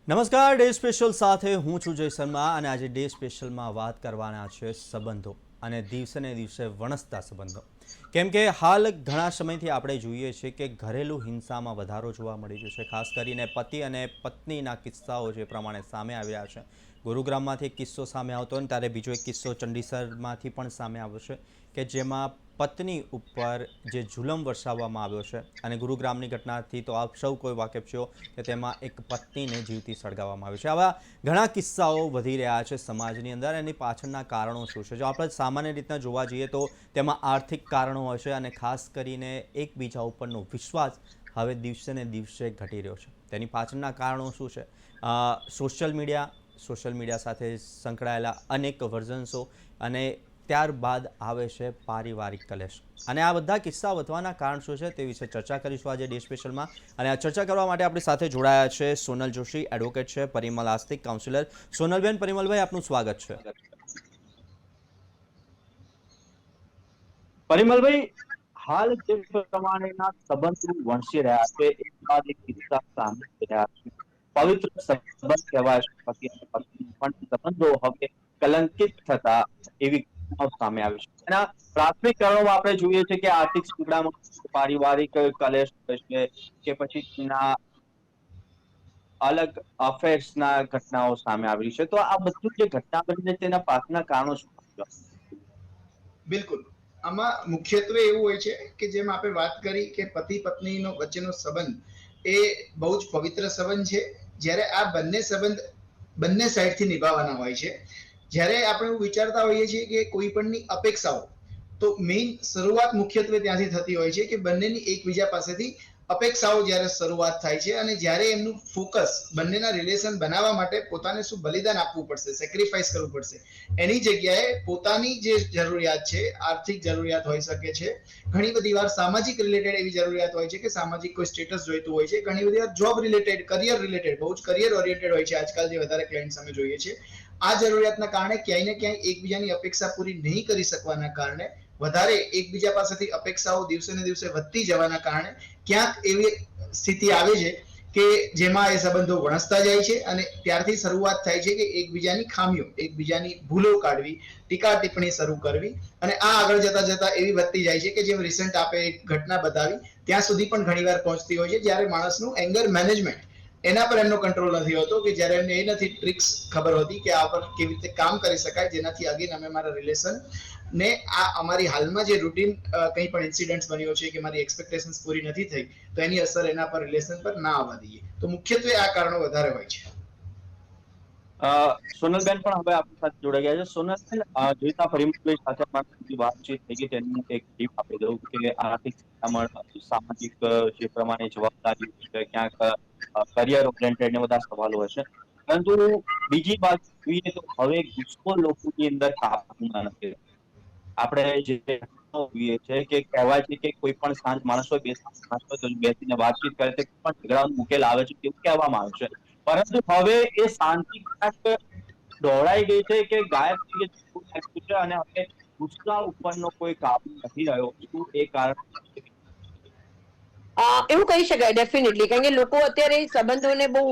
નમસ્કાર, day special સાથે હું છું જય શર્મા અને આજે ડે સ્પેશિયલમાં વાત કરવાના છે સંબંધો અને દિવસે ને દિવસે વણસતા સંબંધો. કેમ કે હાલ ઘણા સમયથી આપણે જોઈએ છીએ કે ઘરેલું હિંસામાં વધારો જોવા મળી રહ્યો છે. ખાસ કરીને પતિ અને પત્નીના કિસ્સાઓ જે પ્રમાણે સામે આવ્યા છે. ગુરુગ્રામમાંથી એક કિસ્સો સામે આવતો અને ત્યારે બીજો એક કિસ્સો ચંડીસરમાંથી પણ સામે આવ્યો છે કે જેમાં પત્ની ઉપર જે જુલમ વરસાવવામાં આવ્યો છે. અને ગુરુગ્રામની ઘટનાથી તો આપ સૌ કોઈ વાકેફ છો કે તેમાં એક પત્નીને જીવતી સળગાવવામાં આવી છે. આવા ઘણા કિસ્સાઓ વધી રહ્યા છે સમાજની અંદર. એની પાછળના કારણો શું છે? જો આપણે સામાન્ય રીતના જોવા જઈએ તો તેમાં આર્થિક કારણો હશે અને ખાસ કરીને એકબીજા ઉપરનો વિશ્વાસ હવે દિવસે ને દિવસે ઘટી રહ્યો છે. તેની પાછળના કારણો શું છે? સોશિયલ મીડિયા સાથે સંકળાયેલા અનેક વર્ઝન્સો અને ત્યારબાદ આવે છે પારિવારિક કલેશ. અને આ બધા કિસ્સા વધવાના કારણ શું છે તે વિશે ચર્ચા કરીશું આજે ડે સ્પેશિયલમાં. અને આ ચર્ચા કરવા માટે આપણી સાથે જોડાયા છે સોનલ જોશી, એડવોકેટ છે, પરિમલ આસ્તિક, કાઉન્સિલર. સોનલબેન, પરિમલભાઈ, આપનું સ્વાગત છે. પરિમલભાઈ, હાલ જે પ્રમાણેના સંબંધો વણસી રહ્યા છે એક બાદ એક કિસ્સા સામે આવી રહ્યા છે. પવિત્ર સંબંધ કહેવાય છે પતિ અને પત્ની, પણ સંબંધો હવે કલંકિત થતા એવી ઘટનાઓ સામે આવી છે. એના પ્રાથમિક કારણો આપણે જોઈએ છે કે આર્થિક સંકળામણ, પારિવારિક કલેશ છે કે પછી તેના અલગ અફેર્સના ઘટનાઓ સામે આવી છે. તો આ બધું જે ઘટના બની છે તેના પાછળના કારણો શું છે? બિલકુલ. આમાં મુખ્યત્વે એવું હોય છે કે જેમ આપણે વાત કરી કે પતિ પત્નીનો વચ્ચેનો સંબંધ એ બહુ જ પવિત્ર સંબંધ છે. જ્યારે આ બંને સંબંધ બંને સાઈડથી નિભાવવાના હોય છે. જ્યારે આપણે એવું વિચારતા હોઈએ છીએ કે કોઈ પણની અપેક્ષાઓ, તો મેઇન શરૂઆત મુખ્યત્વે ત્યાંથી થતી હોય છે કે બંનેની એકબીજા પાસેથી અપેક્ષાઓ જ્યારે શરૂઆત થાય છે અને જ્યારે એમનું ફોકસ બંનેના રિલેશન બનાવવા માટે પોતાને શું બલિદાન આપવું પડશે, સેક્રિફાઈસ કરવું પડશે, એની જગ્યાએ પોતાની જે જરૂરિયાત છે, આર્થિક જરૂરિયાત હોઈ શકે છે, ઘણી બધી વાર સામાજિક રિલેટેડ એવી જરૂરિયાત હોય છે કે સામાજિક કોઈ સ્ટેટસ જોઈતું હોય છે, ઘણી બધી વાર જોબ રિલેટેડ, કરિયર રિલેટેડ, બહુ જ કરિયર ઓરિએન્ટેડ હોય છે આજકાલ જે વધારે ક્લાયન્ટ્સ અમે જોઈએ છે. આ જરૂરિયાતના કારણે ક્યાંય ને ક્યાંય એકબીજાની અપેક્ષા પૂરી નહીં કરી શકવાના કારણે, વધારે એકબીજા પાસેથી અપેક્ષાઓ દિવસે ને દિવસે વધતી જવાના કારણે ક્યાંક એવી સ્થિતિ આવે છે કે જેમાં એ સંબંધો વણસતા જાય છે અને ત્યારથી શરૂઆત થાય છે કે એકબીજાની ખામીઓ, એકબીજાની ભૂલો કાઢવી, ટીકા ટિપ્પણી શરૂ કરવી. અને આ આગળ જતા જતા એવી વધતી જાય છે કે જેમ રિસન્ટ આપે એક ઘટના બતાવી ત્યાં સુધી પણ ઘણીવાર પહોંચતી હોય છે, જ્યારે માણસનું એંગર મેનેજમેન્ટ, એના પર એમનો કંટ્રોલ નથી હોતો, કે જ્યારે એમને એ નથી ટ્રિક્સ ખબર હોતી કે આ પર કેવી રીતે કામ કરી શકાય, જેનાથી અગેન અમે મારા રિલેશન ને આ અમારી હાલમાં જે રૂટીન કંઈ પણ ઇન્સિડન્ટ્સ બન્યો છે કે મારી એક્સપેક્ટેશન્સ પૂરી નથી થઈ, તો એની અસર એના પર રિલેશન પર ના આવવા દઈએ. તો મુખ્યત્વે આ કારણો વધારે હોય છે. સોનલબેન પણ હવે આપણી સાથે જોડાઈ ગયા છે. સોનલબેન, જોઈતા પરિમલભાઈ સાથે અમારી વાતચીત થઈ ગઈ તેનું એક ટીપ આપી દઉં કે આર્થિક સત્તામણ, સામાજિક જે પ્રમાણે જવાબદારી છે, ક્યાંક કરિયર ઓરિએન્ટેડ ને બધા સવાલો હશે. પરંતુ બીજી બાજુ જોઈએ તો હવે ગુસ્સો લોકોની અંદર કાબુમાં નથી. આપણે જે જોઈએ છે કે કહેવાય છે કે કોઈ પણ શાંત માણસ હોય, બે શાંત માણસ હોય તો બેસીને વાતચીત કરે તો પણ ઝઘડાનો ઉકેલ આવે છે તેવું કહેવામાં આવે છે. પરંતુ હવે એ શાંતિ ક્યાંક દોડાઈ ગઈ છે કે ગાયબ થઈ ગઈ છે અને હવે ગુસ્સા ઉપરનો કોઈ કાબુ નથી રહ્યો. શું એ કારણ? એવું કહી શકાય ડેફિનેટલી, કારણ કે લોકો અત્યારે સંબંધોને બહુ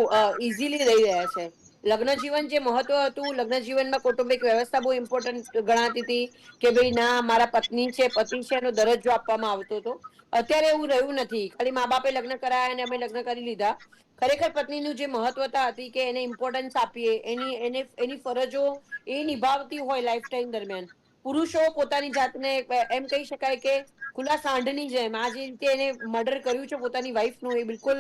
ઇઝીલી લઈ રહ્યા છે. લગ્ન જીવન જે મહત્વ હતું, લગ્ન જીવનમાં કૌટુંબિક વ્યવસ્થા બહુ ઇમ્પોર્ટન્ટ ગણાતી હતી કે ભાઈ ના, મારા પત્ની છે, પતિ છે એનો દરજ્જો આપવામાં આવતો હતો. અત્યારે એવું રહ્યું નથી. ખાલી મા બાપે લગ્ન કરાયા અને અમે લગ્ન કરી લીધા. ખરેખર પત્નીનું જે મહત્વતા હતી કે એને ઇમ્પોર્ટન્સ આપીએ, એની ફરજો એ નિભાવતી હોય લાઈફ ટાઈમ દરમિયાન. પુરુષો પોતાની જાતને એમ કહી શકાય કે ખુલ્લા સાંઢની જેમ આ જે રીતે એને મર્ડર કર્યું છે પોતાની વાઈફનું, એ બિલકુલ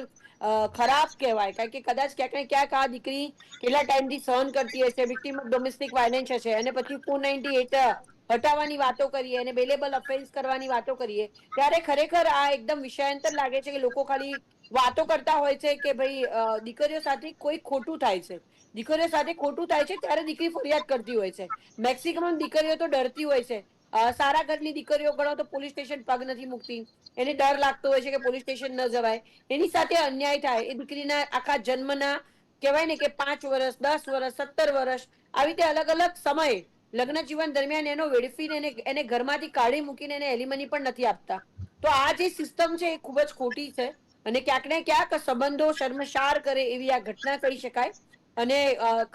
ખરાબ કહેવાય. કારણ કે કદાચ ક્યાંક ને ક્યાંક આ દીકરી કેટલા ટાઈમથી સહન કરતી હશે, વિક્ટીમ ઓફ ડોમેસ્ટિક વાયલન્સ હશે, અને પછી 498 હટાવવાની વાતો કરીએ અને બેલેબલ અફેન્સ કરવાની વાતો કરીએ, ત્યારે ખરેખર આ એકદમ વિષયાંતર લાગે છે કે લોકો ખાલી વાતો કરતા હોય છે કે ભાઈ દીકરીઓ સાથે કોઈ ખોટું થાય છે. દીકરીઓ સાથે ખોટું થાય છે ત્યારે દીકરી ફરિયાદ કરતી હોય છે. મેક્સિમમ દીકરીઓ તો ડરતી હોય છે. સારા ઘરની દીકરીઓ ગણો તો પોલીસ સ્ટેશન પગ નથી મૂકતી. એને ડર લાગતો હોય છે કે પોલીસ સ્ટેશન ન જવાય. એની સાથે અન્યાય થાય, એ દીકરીના આખા જન્મના કહેવાય ને કે 5 વર્ષ, 10 વર્ષ, 17 વર્ષ, આવી રીતે અલગ અલગ સમયે લગ્ન જીવન દરમિયાન એનો વેડફીને એને ઘરમાંથી કાઢી મૂકીને એને એલિમની પણ નથી આપતા. તો આ જે સિસ્ટમ છે એ ખૂબ જ ખોટી છે. અને ક્યાંક ને ક્યાંક સંબંધો શર્મસાર કરે એવી આ ઘટના કહી શકાય. અને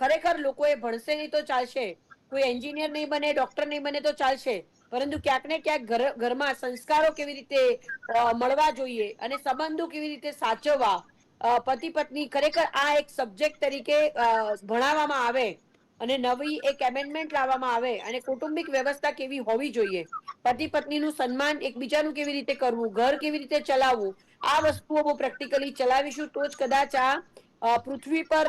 ખરેખર લોકોએ ભણશે નહીં તો ચાલશે, કોઈ એન્જિનિયર નહીં બને, ડોક્ટર નહીં બને તો ચાલશે, પરંતુ ક્યાંક ને ક્યાંક ઘરમાં સંસ્કારો કેવી રીતે મળવા જોઈએ અને સંબંધો કેવી રીતે સાચવવા, પતિ પત્ની ખરેખર આ એક સબ્જેક્ટ તરીકે ભણાવવામાં આવે અને નવી એક એમેન્ડમેન્ટ લાવવામાં આવે અને કૌટુંબિક વ્યવસ્થા કેવી હોવી જોઈએ, પતિ પત્નીનું સન્માન એકબીજાનું કેવી રીતે કરવું, ઘર કેવી રીતે ચલાવવું, આ વસ્તુઓ બહુ પ્રેક્ટિકલી ચલાવીશું તો જ કદાચ આ પૃથ્વી પર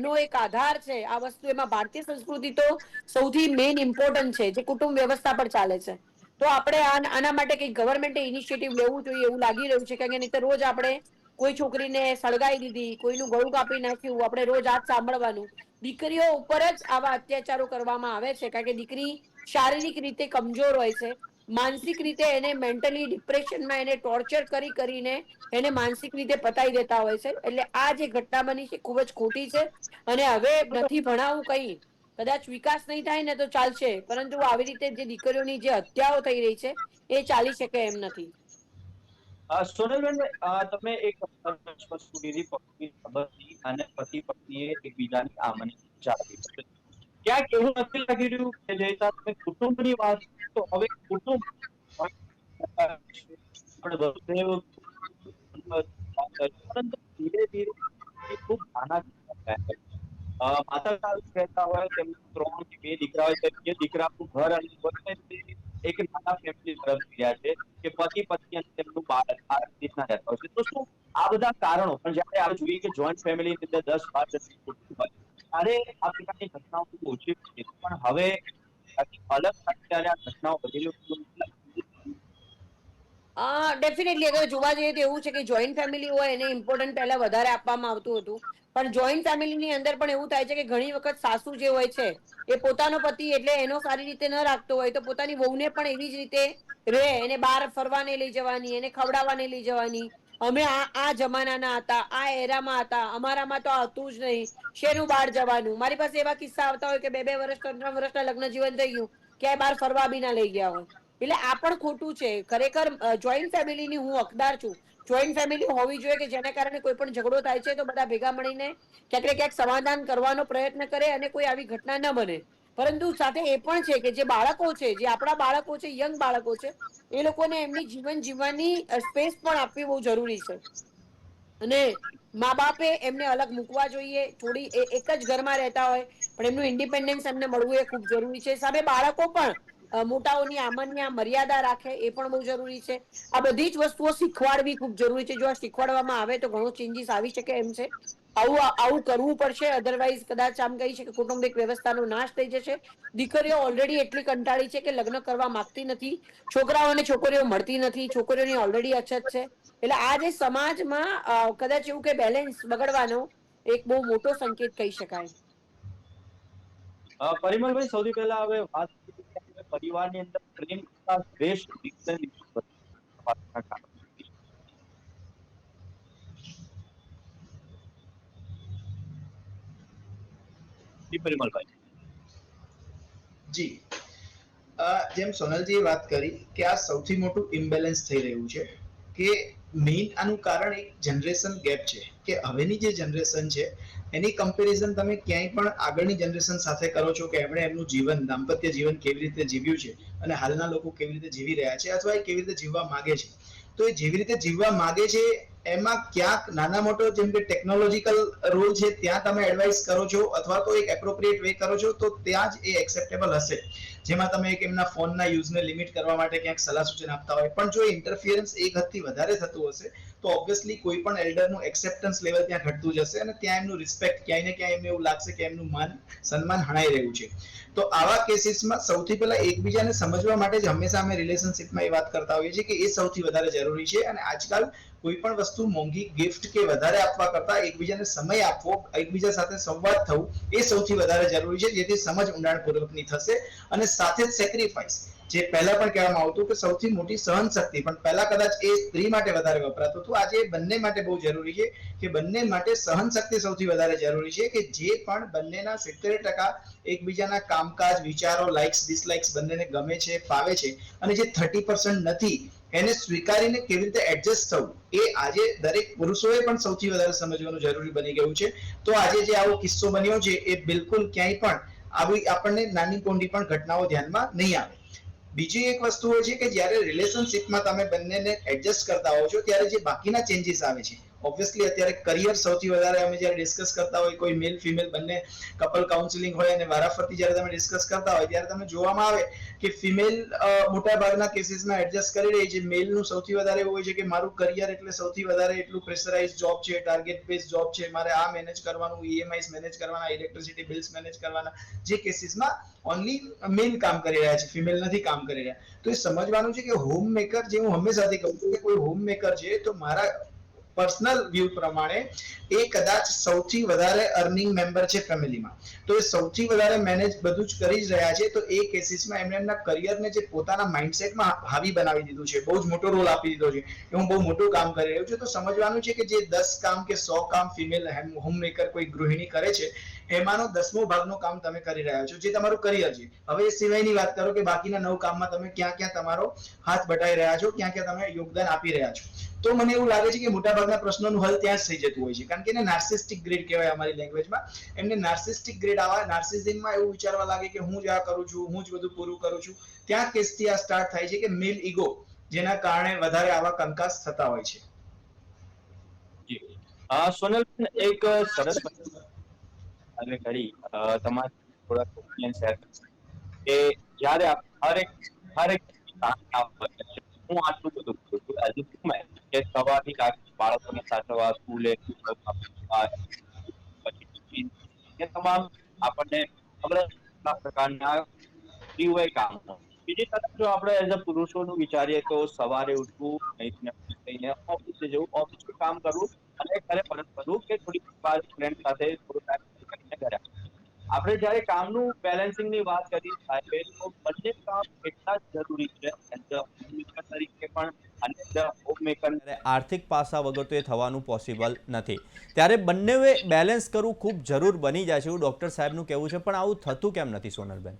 નો એક આધાર છે આ વસ્તુ. એમાં ભારતીય સંસ્કૃતિ તો સૌથી મેઇન ઇમ્પોર્ટન્ટ છે જે કુટુંબ વ્યવસ્થા પર ચાલે છે. તો આપણે આના માટે કઈ ગવર્મેન્ટે ઇનિશિયેટિવ લેવું જોઈએ એવું લાગી રહ્યું છે, કારણ કે નહીં તો રોજ આપણે કોઈ છોકરીને સળગાઈ દીધી, કોઈનું ગળું કાપી નાખ્યું, આપણે રોજ આજ સાંભળવાનું. દીકરીઓ ઉપર જ આવા અત્યાચારો કરવામાં આવે છે, કારણ કે દીકરી શારીરિક રીતે કમજોર હોય છે, માનસિક રીતે એને મેન્ટલી ડિપ્રેશનમાં એને ટોર્ચર કરીને એને માનસિક રીતે પતાઈ દેતા હોય છે. એટલે આ જે ઘટના બની છે ખૂબ જ ખોટી છે અને હવે નથી ભણાવવું કઈ, કદાચ વિકાસ નહીં થાય ને તો ચાલશે, પરંતુ આવી રીતે જે દીકરીઓની જે હત્યાઓ થઈ રહી છે એ ચાલી શકે એમ નથી. સોનલબેન, તમે એક વસ્તુ કીધી, પત્ની સંબંધી અને પતિ પત્નીએ એકબીજાની આમની જાળવી છે. ક્યાંક એવું નથી લાગી રહ્યું કે જે તમે કુટુંબની વાત તો હવે કુટુંબ આપણે વસુદેવ પરંતુ ધીરે ધીરે એ ખૂબ નાના માતા કહેતા હોય તેમને 3 કે 2 દીકરા હોય, જે દીકરાનું ઘર અને એક નાના ફેમિલી તરફ ગયા છે કે પતિ પત્ની અને તેમનું બાળક આ રીતના રહેતા હોય છે. તો શું આ બધા કારણો, પણ જયારે આપણે જોઈએ કે જોઈન્ટ ફેમિલીની અંદર 10-12 કુટુંબ હોય ત્યારે આ પ્રકારની ઘટનાઓ ખૂબ ઓછી છે, પણ હવે અલગ અત્યારે આ ઘટનાઓ વધી ડેફિનેટલી અગર જોવા જઈએ તો એવું છે કે જોઈન્ટ ફેમિલી હોય એને ઇમ્પોર્ટન્ટ પહેલા વધારે આપવામાં આવતું હતું, પણ જોઈન્ટ ફેમિલીની અંદર પણ એવું થાય છે કે ઘણી વખત સાસુ જે હોય છે એ પોતાનો પતિ એટલે એનો સારી રીતે ન રાખતો હોય તો પોતાની વહુને પણ એવી જ રીતે રહે, એને બહાર ફરવાને લઈ જવાની, એને ખવડાવવાને લઈ જવાની. અમે આ જમાનાના હતા, આ એરામાં હતા, અમારામાં તો હતું જ નહીં, શેનું બહાર જવાનું. મારી પાસે એવા કિસ્સા આવતા હોય કે 2-2 વર્ષ 3-3 વર્ષના લગ્ન જીવન થઈ ગયું, ક્યાંય બહાર ફરવા બી ના લઈ ગયા હોય. એટલે આ પણ ખોટું છે. ખરેખર જોઈન્ટ ફેમિલીની હું હકદાર છું. જોઈન્ટ ફેમિલી હોવી જોઈએ કે જેના કારણે કોઈ પણ ઝઘડો થાય છે તો બધા ભેગા મળીને ક્યાંક ને ક્યાંક સમાધાન કરવાનો પ્રયત્ન કરે અને કોઈ આવી ઘટના ન બને. પરંતુ સાથે એ પણ છે કે જે બાળકો છે, જે આપણા બાળકો છે, યંગ બાળકો છે, એ લોકોને એમની જીવન જીવવાની સ્પેસ પણ આપવી બહુ જરૂરી છે અને મા બાપે એમને અલગ મૂકવા જોઈએ. થોડી એક જ ઘરમાં રહેતા હોય પણ એમનું ઇન્ડિપેન્ડન્સ એમને મળવું એ ખૂબ જરૂરી છે. સામે બાળકો પણ મોટાઓની આમન્ય મર્યાદા રાખે એ પણ બહુ જરૂરી છે. આ બધી જ વસ્તુઓ શીખવાડવી ખૂબ જરૂરી છે. જો આ શીખવાડવામાં આવે તો ઘણો ચેન્જીસ આવી શકે એમ છે. આવું કરવું પડશે, અધરવાઇઝ કદાચ આમ કહી છે કે કૌટુંબિક વ્યવસ્થાનો નાશ થઈ જશે. દીકરીઓ ઓલરેડી એટલી કંટાળી છે કે લગ્ન કરવા માંગતી નથી, છોકરાઓને છોકરીઓ મળતી નથી, છોકરીઓની ઓલરેડી અછત છે. એટલે આ જે સમાજમાં કદાચ એવું કે બેલેન્સ બગડવાનો એક બહુ મોટો સંકેત કહી શકાય. પરિમલભાઈ, સૌથી પહેલા હવે વાત પરિવારની અંદર પ્રેમ કરતા દ્વેષ પરિમલભાઈ. જી, જેમ સોનલજીએ વાત કરી કે આ સૌથી મોટું ઇમ્બેલેન્સ થઈ રહ્યું છે કે મેઇન આનું કારણ એક જનરેશન ગેપ છે કે હવેની જે જનરેશન છે એની કમ્પેરિઝન તમે ક્યાંય પણ આગળની જનરેશન સાથે કરો છો કે એમણે એમનું જીવન, દાંપત્ય જીવન કેવી રીતે જીવ્યું છે અને હાલના લોકો કેવી રીતે જીવી રહ્યા છે અથવા એ કેવી રીતે જીવવા માંગે છે, તો એ જેવી રીતે જીવવા માંગે છે એમાં ક્યાંક નાના મોટો જેમ કે ટેકનોલોજીકલ રોલ છે ત્યાં તમે એડવાઇસ કરો છો અથવા તો એક એપ્રોપ્રિએટ વે કરો છો તો ત્યાં જ એ એક્સેપ્ટેબલ હશે, જેમાં તમે એક એમના ફોનના યુઝને લિમિટ કરવા માટે ક્યાંક સલાહ સૂચન આપતા હોય. પણ જો ઇન્ટરફિયરન્સ એક હદથી વધારે થતું હશે તો ઓબ્વિયસલી કોઈ પણ એલ્ડરનું એક્સેપ્ટન્સ લેવલ ત્યાં ઘટતું જશે અને ત્યાં એમનું રિસ્પેક્ટ ક્યાંય ને ક્યાંય એમને એવું લાગશે કે એમનું માન સન્માન હણાઈ રહ્યું છે. તો આવા કેસીસમાં સૌથી પહેલા એકબીજાને સમજવા માટે જ હંમેશા અમે રિલેશનશિપમાં એ વાત કરતા હોઈએ છીએ કે એ સૌથી વધારે જરૂરી છે. અને આજકાલ કોઈ પણ વસ્તુ મોંઘી ગિફ્ટ કે વધારે આપવા કરતા એકબીજાને સમય આપવો, એકબીજા સાથે સંવાદ થવું એ સૌથી વધારે જરૂરી છે, જેથી સમજ ઊંડાણપૂર્વકની થશે. અને સાથે જ સેક્રિફાઈસ, જે પહેલા પણ કહેવામાં આવતું કે સૌથી મોટી સહન શક્તિ, પણ પહેલા કદાચ એ સ્ત્રી માટે વધારે વપરાતું હતું, આજે બંને માટે બહુ જરૂરી છે કે બંને માટે સહન શક્તિ સૌથી વધારે જરૂરી છે કે જે પણ બંનેના 70% એકબીજાના કામકાજ, વિચારો, લાઇક્સ ડિસલાઇક્સ બંનેને ગમે છે, ફાવે છે અને જે 30% નથી એને સ્વીકારીને કેવી રીતે એડજસ્ટ થવું એ આજે દરેક પુરુષોએ પણ સૌથી વધારે સમજવાનું જરૂરી બની ગયું છે. તો આજે જે આવો કિસ્સો બન્યો છે એ બિલકુલ ક્યાંય પણ આવી આપણને નાની કોંડી પણ ઘટનાઓ ધ્યાનમાં નહીં આવે. બીજી એક વસ્તુ એ છે કે જ્યારે રિલેશનશિપમાં તમે બંનેને એડજસ્ટ કરતા હોવ છો ત્યારે જે બાકીના ચેન્જીસ આવે છે, ઓબ્વિયસલી અત્યારે કરિયર સૌથી વધારે અમે જ્યારે ડિસ્કસ કરતા હોય, કોઈ મેલ ફિમેલ બંને કપલ કાઉન્સિલિંગ હોય અને વારાફરતી જ્યારે તમે ડિસ્કસ કરતા હોય ત્યારે તમને જોવામાં આવે કે ફિમેલ મોટા ભાગના કેસીસમાં એડજસ્ટ કરી રહી છે. મેલનું સૌથી વધારે એવું હોય છે કે મારું કરિયર એટલે સૌથી વધારે એટલું પ્રેશરાઇઝ જોબ છે, ટાર્ગેટ બેઝ જોબ છે, મારે આ મેનેજ કરવાનું, ઈએમઆઈસ મેનેજ કરવાના, ઇલેક્ટ્રિસિટી બિલ્સ મેનેજ કરવાના, જે કેસીસમાં ઓનલી મેલ કામ કરી રહ્યા છે, ફિમેલ નથી કામ કરી રહ્યા. તો એ સમજવાનું છે કે હોમ મેકર, જે હું હંમેશાથી કહું છું કે કોઈ હોમ મેકર છે તો મારા પર્સનલ વ્યૂ પ્રમાણે એ કદાચ સૌથી વધારે અર્નિંગ મેમ્બર છે ફેમિલીમાં. તો એ સૌથી વધારે મેનેજ બધું જ કરી જ રહ્યા છે. તો એ કેસીસમાં એમણે એમના કરિયરને જે પોતાના માઇન્ડસેટમાં હાવી બનાવી દીધું છે, બહુ જ મોટો રોલ આપી દીધો છે કે હું બહુ મોટું કામ કરી રહ્યું છું. તો સમજવાનું છે કે જે 10 કામ કે 100 કામ ફિમેલ હોમ મેકર કોઈ ગૃહિણી કરે છે, એમાંનો 10મો ભાગનું કામ તમે કરી રહ્યા છો, જે તમારું કરિયર છે. હવે એ સિવાયની વાત કરો કે બાકીના 9 કામમાં તમે ક્યાં ક્યાં તમારો હાથ બટાઈ રહ્યા છો, ક્યાં ક્યાં તમે યોગદાન આપી રહ્યા છો. તો મને એવું લાગે છે કે મોટાભાગના પ્રશ્નોનું હલ ત્યાં જ થઈ જતું હોય છે, કારણ કે એને નાર્સિસ્ટિક ગ્રેડ કહેવાય અમારી લેંગ્વેજમાં. એમને નાર્સિસ્ટિક ગ્રેડ આવે, નાર્સિઝમમાં એવું વિચારવા લાગે કે હું જ આ કરું છું, હું જ બધું પૂરું કરું છું. ત્યાં કેસથી આ સ્ટાર્ટ થાય છે કે મેલ ઈગો, જેના કારણે વધારે આવા કંકાસ થતા હોય છે. જી. સોનલબેન, એક સરસ તમે કરી તમારા થોડા ઓપિનિયન શેર કે જ્યારે હરેક હું આટલું બધું કરું છું એઝ અ વુમેન, કે સવારથી રાત્રે બાળકોને સાચવવા, સ્કૂલે પછી એ તમામ આપણને ખબર પ્રકારના હોય કામો. બીજી તરફ જો આપણે એઝ અ પુરુષોનું વિચારીએ તો સવારે ઉઠવું, થઈને ઓફિસે જવું, ઓફિસનું કામ કરવું અને ઘરે પરત ફરવું, કે થોડી વાર ફ્રેન્ડ સાથે થોડો ટાઈમ કરીને ઘરે. આપણે જ્યારે કામનું બેલેન્સિંગની વાત કરી સાહેબે, તો બંને કામ એટલા જ જરૂરી છે એઝ અ હોમમેકર તરીકે પણ અને એઝ અ હોમમેકર. ત્યારે આર્થિક પાસા વગર તો એ થવાનું પોસિબલ નથી. ત્યારે બંને બેલેન્સ કરવું ખૂબ જરૂર બની જાય છે એવું ડૉક્ટર સાહેબનું કહેવું છે. પણ આવું થતું કેમ નથી સોનલબેન?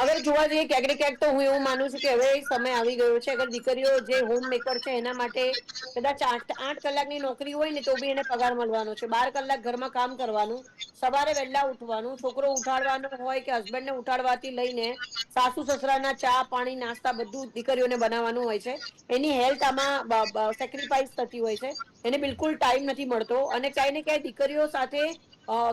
અગર જોવા જઈએ ક્યાંક ને ક્યાંક, તો હું એવું માનું છું કે હવે સમય આવી ગયો છે. અગર દીકરીઓ જે હોમ મેકર છે એના માટે કદાચ 8 કલાકની નોકરી હોય ને તો બી એને પગાર મળવાનો છે. 12 કલાક ઘરમાં કામ કરવાનું, સવારે વહેલા ઉઠવાનું, છોકરો ઉઠાડવાનો હોય કે હસબન્ડને ઉઠાડવાથી લઈને સાસુ સસરાના ચા પાણી નાસ્તા બધું દીકરીઓને બનાવવાનું હોય છે. એની હેલ્થ આમાં સેક્રિફાઈસ થતી હોય છે. એને બિલકુલ ટાઈમ નથી મળતો અને ક્યાંય ને ક્યાંય દીકરીઓ સાથે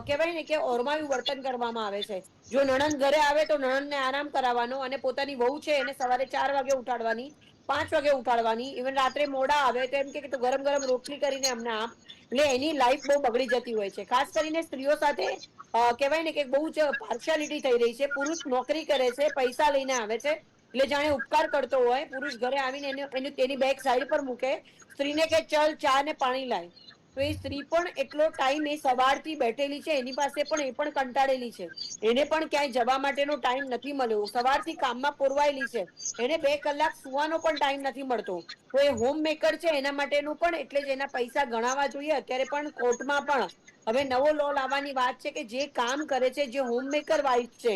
કહેવાય ને કે ઓરમાયું વર્તન કરવામાં આવે છે. જો નણંદ ઘરે આવે તો નણંદને આરામ કરાવવાનો અને પોતાની વહુ છે એને સવારે 4 વાગે ઉઠાડવાની, 5 વાગે ઉઠાડવાની. ઇવન રાત્રે મોડા આવે તો એમ કે ગરમ ગરમ રોટલી કરીને અમને આપ. એટલે એની લાઈફ બહુ બગડી જતી હોય છે. ખાસ કરીને સ્ત્રીઓ સાથે કહેવાય ને કે બહુ જ પાર્શિયાલિટી થઈ રહી છે. પુરુષ નોકરી કરે છે, પૈસા લઈને આવે છે, એટલે જાણે ઉપકાર કરતો હોય. પુરુષ ઘરે આવીને તેની બેગ સાઈડ પર મૂકે, સ્ત્રીને કે ચલ ચા ને પાણી લાય. તો એ સ્ત્રી પણ એટલો ટાઈમ એ સવારથી બેઠેલી છે, એની પાસે પણ એ પણ કંટાળેલી છે. એને પણ ક્યાંય જવા માટેનો ટાઈમ નથી મળ્યો, સવારથી કામમાં પુરવાયેલી છે. એને 2 કલાક સુવાનો પણ ટાઈમ નથી મળતો. તો એ હોમ મેકર છે એના માટેનું પણ એટલે જ એના પૈસા ગણાવવા જોઈએ. અત્યારે પણ કોર્ટમાં પણ હવે નવો લો લાવવાની વાત છે કે જે કામ કરે છે, જે હોમ મેકર વાઇફ છે,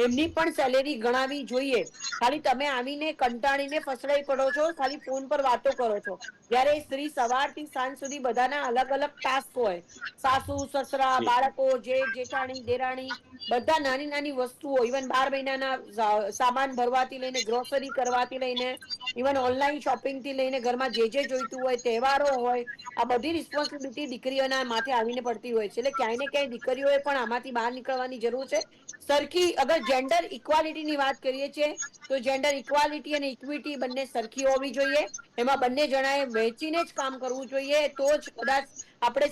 એમની પણ સેલેરી ગણાવી જોઈએ. ખાલી તમે આવીને કંટાળીને ફસડાઈ પડો છો, ખાલી ફોન પર વાતો કરો છો. જ્યારે સ્ત્રી સવારથી સાંજ સુધી બધાના અલગ અલગ ટાસ્ક હોય. સાસુ સસરા, બાળકો, જેઠ જેઠાણી, દેરાણી, બધા નાની નાની વસ્તુઓ, ઇવન 12 મહિનાના સામાન ભરવાથી લઈને, ગ્રોસરી કરવાથી લઈને, ઇવન ઓનલાઈન શોપિંગ થી લઈને, ઘરમાં જે જોઈતું હોય, તહેવારો હોય, આ બધી રિસ્પોન્સિબિલિટી દીકરીઓના માથે આવીને પડતી હોય છે. એટલે ક્યાંય ને ક્યાંય દીકરીઓએ પણ આમાંથી બહાર નીકળવાની જરૂર છે. સરખી અગર જેન્ડર ઇક્વાલિટીની વાત કરીએ છીએ તો જેન્ડર ઇક્વાલિટી અને ઇક્વિટી બંને સરખી હોવી જોઈએ. એમાં બંને જણાએ વહેંચીને જ કામ કરવું જોઈએ. તો જ કદાચ આપણે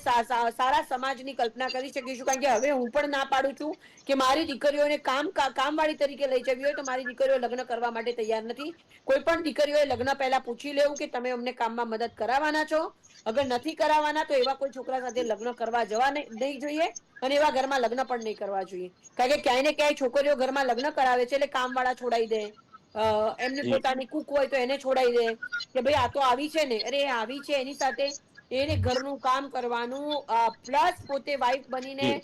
સારા સમાજની કલ્પના કરી શકીશું. કારણ કે હવે હું પણ ના પાડું છું કે મારી દીકરીઓને કામવાળી તરીકે લઈ જવી હોય તો મારી દીકરીઓ લગ્ન કરવા માટે તૈયાર નથી. કોઈ પણ દીકરીઓએ લગ્ન પહેલા પૂછી લેવું કે તમે અમને કામમાં મદદ કરાવવાના છો. અગર નથી કરાવવાના તો એવા કોઈ છોકરા સાથે લગ્ન કરવા જવા નહીં જોઈએ અને એવા ઘરમાં લગ્ન પણ નહીં કરવા જોઈએ. કારણ કે ક્યાંય ને ક્યાંય છોકરીઓ ઘરમાં લગ્ન કરાવે છે એટલે કામવાળા છોડાઈ દે, એમની જી. પોતાની કુક હોય તો એને છોડાઈ દે કે ભાઈ આ તો આવી છે ને, અરે આવી છે એની સાથે એને ઘરનું કામ કરવાનું, પ્લસ પોતે વાઈફ બનીને જી.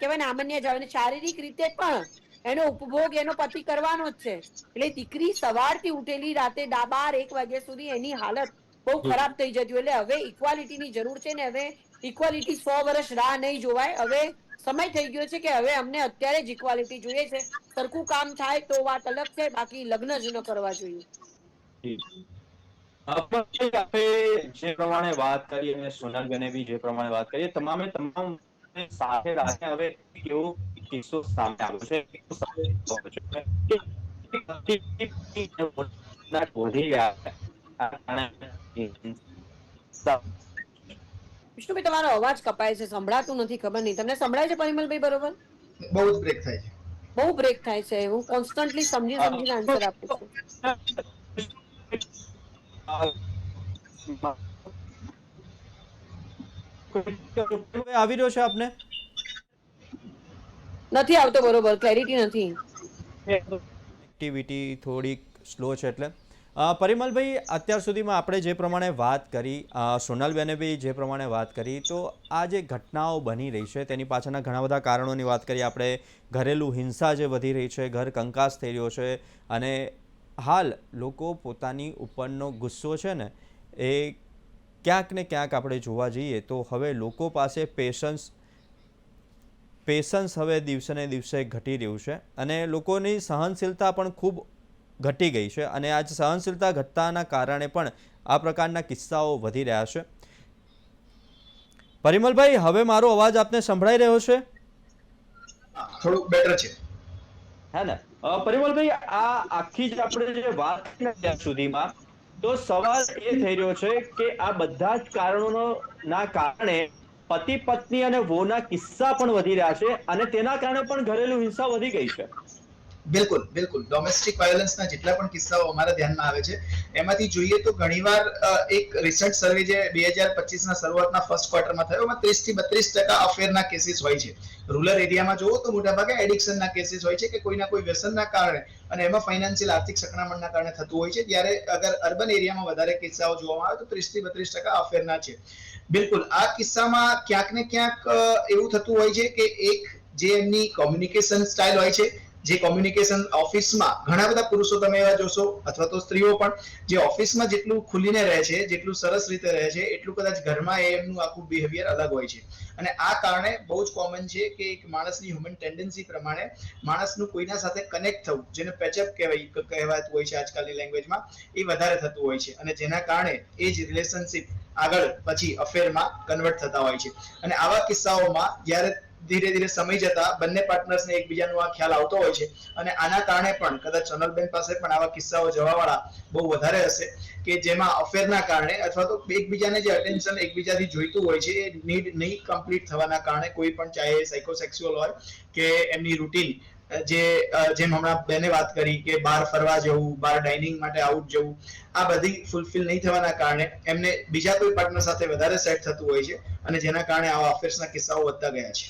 કહેવાય ને આમન્ય જાળવીને શારીરિક રીતે પણ એનો ઉપભોગ એનો પતિ કરવાનો જ છે. એટલે દીકરી સવારથી ઉઠેલી રાતે 12-1 વાગ્યા સુધી એની હાલત બહુ ખરાબ થઈ જતી હોય. એટલે હવે ઇક્વાલિટીની જરૂર છે ને હવે ઇક્વાલિટી 100 વર્ષ રાહ નહીં જોવાય. હવે સમય થઈ ગયો છે કે હવે અમને અત્યારે જ ઇક્વાલિટી જોઈએ છે. સરખું કામ થાય તો વાત અલગ છે, બાકી લગ્ન જ ન કરવા જોઈએ. આપણે જે પ્રમાણે વાત કરી અને સોનલબેને બી જે પ્રમાણે વાત કરી, તમામે તમામ સાથે રાખે હવે કેવો કિસ્સો સામે આવ્યો છે વધી ગયા છે. વિષ્ણુભાઈ, તમારો અવાજ કપાય છે, સંભળાતું નથી. ખબર નહીં તમને સંભળાય છે પરિમલભાઈ બરોબર? બહુ જ બ્રેક થાય છે. બહુ બ્રેક થાય છે. હું કોન્સ્ટન્ટલી સમજીને આન્સર આપું છું. આવી રહ્યો છે આપને? નથી આવતો બરોબર, ક્લેરિટી નથી. એક્ટિવિટી થોડીક સ્લો છે એટલે પરિમલભાઈ, અત્યાર સુધીમાં આપણે જે પ્રમાણે વાત કરી, સોનલબેને બી જે પ્રમાણે વાત કરી, તો આ જે ઘટનાઓ બની રહી છે તેની પાછળના ઘણા બધા કારણોની વાત કરી આપણે. ઘરેલું હિંસા જે વધી રહી છે, ઘર કંકાસ થઈ રહ્યો છે, અને હાલ લોકો પોતાની ઉપરનો ગુસ્સો છે ને એ ક્યાંક ને ક્યાંક આપણે જોવા જઈએ તો હવે લોકો પાસે પેશન્સ હવે દિવસે ને દિવસે ઘટી રહ્યું છે, અને લોકોની સહનશીલતા પણ ખૂબ ઘટી ગઈ છે, અને આ સહનશીલતા ઘટતાના કારણે પણ આ પ્રકારના કિસ્સાઓ વધી રહ્યા છે. પરિમલભાઈ, હવે મારો અવાજ આપને સંભળાઈ રહ્યો છે? થોડું બેટર છે. હે ને પરિમલભાઈ, આ આખી જ આપણે જે વાત કરી અત્યાર સુધીમાં, તો સવાલ એ થઈ રહ્યો છે કે આ બધા જ કારણોના કારણે પતિ પત્ની અને વહુના કિસ્સા પણ વધી રહ્યા છે, અને તેના કારણે પણ ઘરેલું હિંસા વધી ગઈ છે. બિલકુલ બિલકુલ. ડોમેસ્ટિક વાયોલન્સના જેટલા પણ કિસ્સાઓ અમારા ધ્યાનમાં આવે છે એમાંથી જોઈએ તો ઘણીવાર એક રિસર્ચ સર્વે જે 2025ના શરૂઆતના ફર્સ્ટ ક્વાર્ટરમાં થયો, એમાં 30-32% અફેરના કેસીસ હોય છે. રૂરલ એરિયામાં જોવો તો મોટાભાગે એડિક્શનના કેસીસ હોય છે કે કોઈના કોઈ વ્યસનના કારણે, અને એમાં ફાઇનાન્શિયલ આર્થિક સંકળામણના કારણે થતું હોય છે. જ્યારે અગર અર્બન એરિયામાં વધારે કિસ્સાઓ જોવામાં આવે તો 30-32% અફેરના છે. બિલકુલ, આ કિસ્સામાં ક્યાંક ને ક્યાંક એવું થતું હોય છે કે એક જે એમની કોમ્યુનિકેશન સ્ટાઇલ હોય છે, જે કોમ્યુનિકેશન ઓફિસમાં ઘણા બધા પુરુષો તમે એવા જોશો અથવા તો સ્ત્રીઓ પણ, જે ઓફિસમાં જેટલું ખુલીને રહે છે, જેટલું સરસ રીતે રહે છે, એટલું કદાચ ઘરમાં એમનું આખું બિહેવિયર અલગ હોય છે. અને આ કારણે બહુ જ કોમન છે કે એક માણસની હ્યુમન ટેન્ડન્સી પ્રમાણે માણસનું કોઈના સાથે કનેક્ટ થવું, જેને પેચઅપ કહેવાતું હોય છે આજકાલની લેંગ્વેજમાં, એ વધારે થતું હોય છે, અને જેના કારણે એ જ રિલેશનશિપ આગળ પછી અફેરમાં કન્વર્ટ થતા હોય છે. અને આવા કિસ્સાઓમાં જ્યારે ધીરે ધીરે સમય જતા બંને પાર્ટનર્સને એકબીજાનો આ ખ્યાલ આવતો હોય છે, અને આના કારણે પણ કદાચ સોનલબેન પાસે પણ આવા કિસ્સાઓ જવાવાળા બહુ વધારે હશે કે જેમાં અફેરના કારણે અથવા તો એકબીજાને જે અટેન્શન એકબીજાથી જોઈતું હોય છે એ નીડ નહીં કમ્પ્લીટ થવાના કારણે, કોઈ પણ ચાહે સાયકોસેક્સ્યુઅલ હોય કે એમની રૂટીન જેમ હમણાં બેને વાત કરી કે બહાર ફરવા જવું, બહાર ડાઇનિંગ માટે આઉટ જવું, આ બધી ફૂલફિલ નહીં થવાના કારણે એમને બીજા કોઈ પાર્ટનર સાથે વધારે સેટ થતું હોય છે, અને જેના કારણે આવા અફેર્સના કિસ્સાઓ વધતા ગયા છે.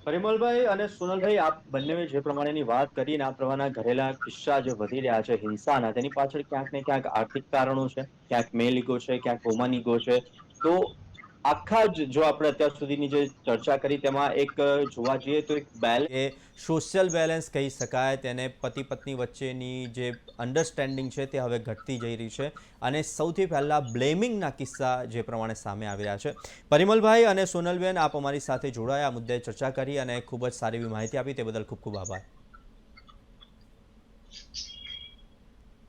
પરિમલભાઈ અને સોનલભાઈ, આપ બંને જે પ્રમાણેની વાત કરીને આ પ્રમાણના ઘરેલા કિસ્સા જે વધી રહ્યા છે હિંસાના, તેની પાછળ ક્યાંક ને ક્યાંક આર્થિક કારણો છે, ક્યાંક મેલ ઈગો છે, ક્યાંક વુમન ઈગો છે. તો આખા જ જો આપણે અત્યાર સુધીની જે ચર્ચા કરી તેમાં એક જોવા જઈએ તો એક એ સોશિયલ બેલેન્સ કહી શકાય તેને, પતિ પત્ની વચ્ચેની જે અન્ડરસ્ટેન્ડિંગ છે તે હવે ઘટતી જઈ રહી છે, અને સૌથી પહેલાં બ્લેમિંગના કિસ્સા જે પ્રમાણે સામે આવી રહ્યા છે. પરિમલભાઈ અને સોનલબેન, આપ અમારી સાથે જોડાયા, આ મુદ્દે ચર્ચા કરી અને ખૂબ જ સારી એવી માહિતી આપી, તે બદલ ખૂબ ખૂબ આભાર.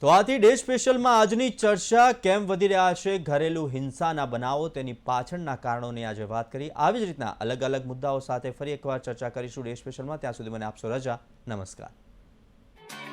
તો આથી ડે સ્પેશિયલમાં આજની ચર્ચા કેમ વધી રહ્યા છે ઘરેલું હિંસાના બનાવો, તેની પાછળના કારણોની આજે વાત કરી. આવી જ રીતના અલગ અલગ મુદ્દાઓ સાથે ફરી એકવાર ચર્ચા કરીશું ડે સ્પેશિયલમાં. ત્યાં સુધી મને આપશો રજા. નમસ્કાર.